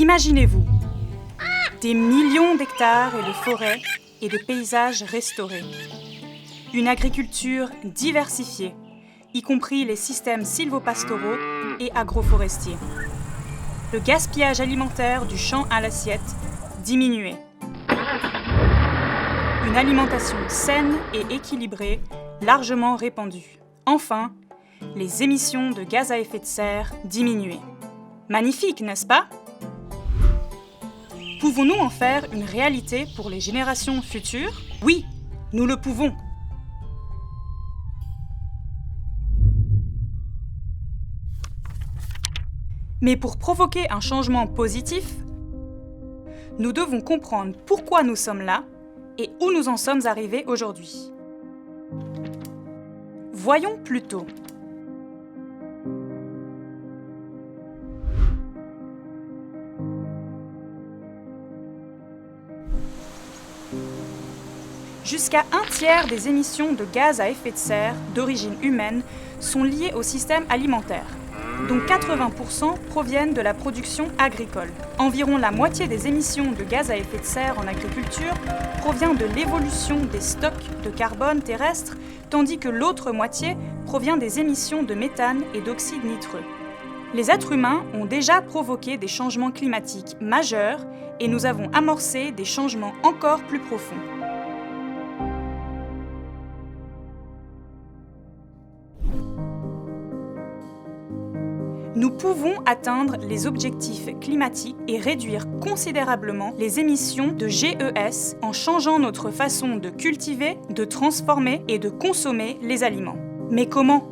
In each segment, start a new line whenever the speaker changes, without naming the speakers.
Imaginez-vous, des millions d'hectares et de forêts et de paysages restaurés. Une agriculture diversifiée, y compris les systèmes sylvopastoraux et agroforestiers. Le gaspillage alimentaire du champ à l'assiette diminué. Une alimentation saine et équilibrée, largement répandue. Enfin, les émissions de gaz à effet de serre diminuées. Magnifique, n'est-ce pas ? Pouvons-nous en faire une réalité pour les générations futures ? Oui, nous le pouvons. Mais pour provoquer un changement positif, nous devons comprendre pourquoi nous sommes là et où nous en sommes arrivés aujourd'hui. Voyons plutôt. Jusqu'à 1/3 des émissions de gaz à effet de serre d'origine humaine sont liées au système alimentaire, dont 80% proviennent de la production agricole. Environ la moitié des émissions de gaz à effet de serre en agriculture provient de l'évolution des stocks de carbone terrestre, tandis que l'autre moitié provient des émissions de méthane et d'oxyde nitreux. Les êtres humains ont déjà provoqué des changements climatiques majeurs et nous avons amorcé des changements encore plus profonds. Nous pouvons atteindre les objectifs climatiques et réduire considérablement les émissions de GES en changeant notre façon de cultiver, de transformer et de consommer les aliments. Mais comment ?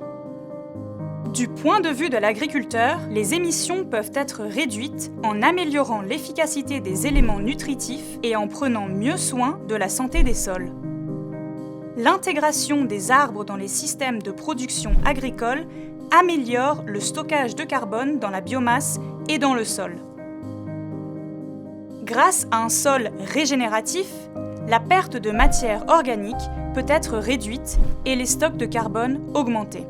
Du point de vue de l'agriculteur, les émissions peuvent être réduites en améliorant l'efficacité des éléments nutritifs et en prenant mieux soin de la santé des sols. L'intégration des arbres dans les systèmes de production agricole améliore le stockage de carbone dans la biomasse et dans le sol. Grâce à un sol régénératif, la perte de matière organique peut être réduite et les stocks de carbone augmentés.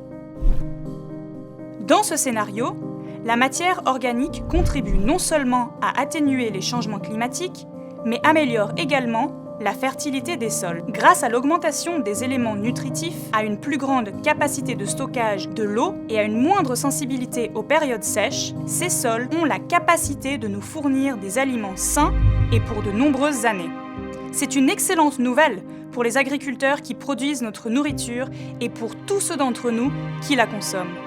Dans ce scénario, la matière organique contribue non seulement à atténuer les changements climatiques, mais améliore également la fertilité des sols. Grâce à l'augmentation des éléments nutritifs, à une plus grande capacité de stockage de l'eau et à une moindre sensibilité aux périodes sèches, ces sols ont la capacité de nous fournir des aliments sains et pour de nombreuses années. C'est une excellente nouvelle pour les agriculteurs qui produisent notre nourriture et pour tous ceux d'entre nous qui la consomment.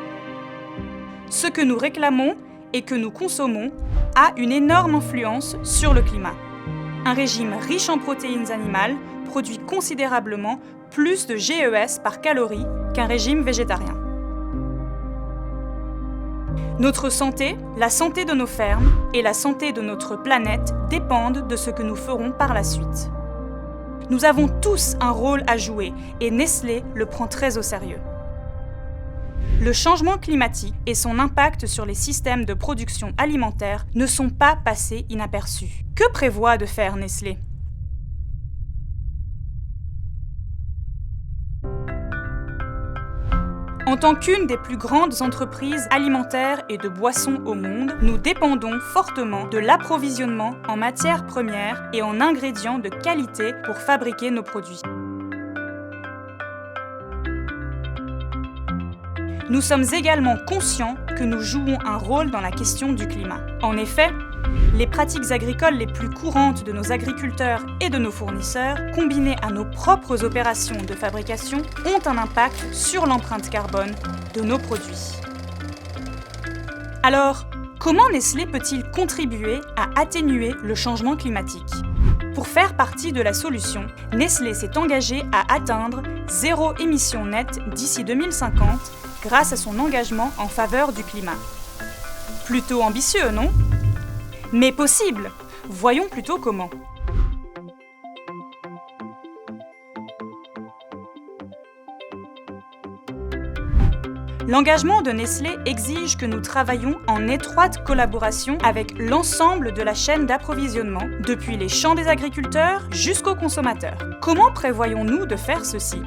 Ce que nous réclamons et que nous consommons a une énorme influence sur le climat. Un régime riche en protéines animales produit considérablement plus de GES par calorie qu'un régime végétarien. Notre santé, la santé de nos fermes et la santé de notre planète dépendent de ce que nous ferons par la suite. Nous avons tous un rôle à jouer et Nestlé le prend très au sérieux. Le changement climatique et son impact sur les systèmes de production alimentaire ne sont pas passés inaperçus. Que prévoit de faire Nestlé ? En tant qu'une des plus grandes entreprises alimentaires et de boissons au monde, nous dépendons fortement de l'approvisionnement en matières premières et en ingrédients de qualité pour fabriquer nos produits. Nous sommes également conscients que nous jouons un rôle dans la question du climat. En effet, les pratiques agricoles les plus courantes de nos agriculteurs et de nos fournisseurs, combinées à nos propres opérations de fabrication, ont un impact sur l'empreinte carbone de nos produits. Alors, comment Nestlé peut-il contribuer à atténuer le changement climatique ? Pour faire partie de la solution, Nestlé s'est engagé à atteindre 0 émission nette d'ici 2050 grâce à son engagement en faveur du climat. Plutôt ambitieux, non ? Mais possible ! Voyons plutôt comment. L'engagement de Nestlé exige que nous travailsions en étroite collaboration avec l'ensemble de la chaîne d'approvisionnement, depuis les champs des agriculteurs jusqu'aux consommateurs. Comment prévoyons-nous de faire ceci ?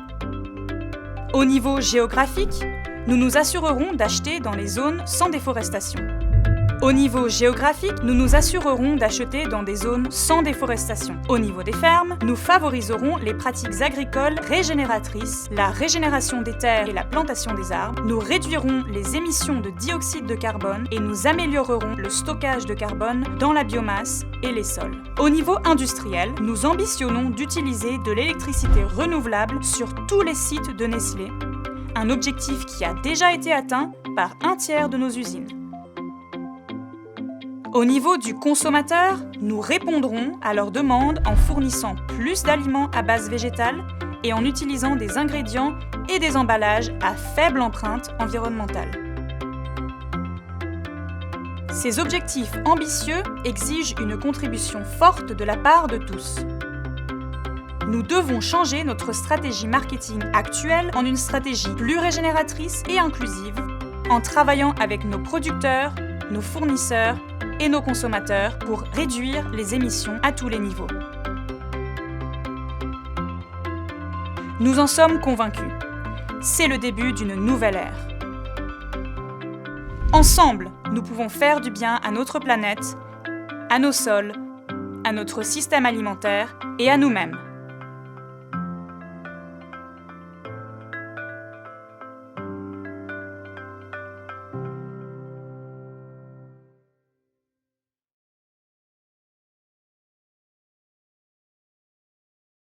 Au niveau géographique, nous nous assurerons d'acheter dans les zones sans déforestation. Au niveau géographique, nous nous assurerons d'acheter dans des zones sans déforestation. Au niveau des fermes, nous favoriserons les pratiques agricoles régénératrices, la régénération des terres et la plantation des arbres. Nous réduirons les émissions de dioxyde de carbone et nous améliorerons le stockage de carbone dans la biomasse et les sols. Au niveau industriel, nous ambitionnons d'utiliser de l'électricité renouvelable sur tous les sites de Nestlé, un objectif qui a déjà été atteint par 1/3 de nos usines. Au niveau du consommateur, nous répondrons à leurs demandes en fournissant plus d'aliments à base végétale et en utilisant des ingrédients et des emballages à faible empreinte environnementale. Ces objectifs ambitieux exigent une contribution forte de la part de tous. Nous devons changer notre stratégie marketing actuelle en une stratégie plus régénératrice et inclusive, en travaillant avec nos producteurs, nos fournisseurs et nos consommateurs pour réduire les émissions à tous les niveaux. Nous en sommes convaincus. C'est le début d'une nouvelle ère. Ensemble, nous pouvons faire du bien à notre planète, à nos sols, à notre système alimentaire et à nous-mêmes.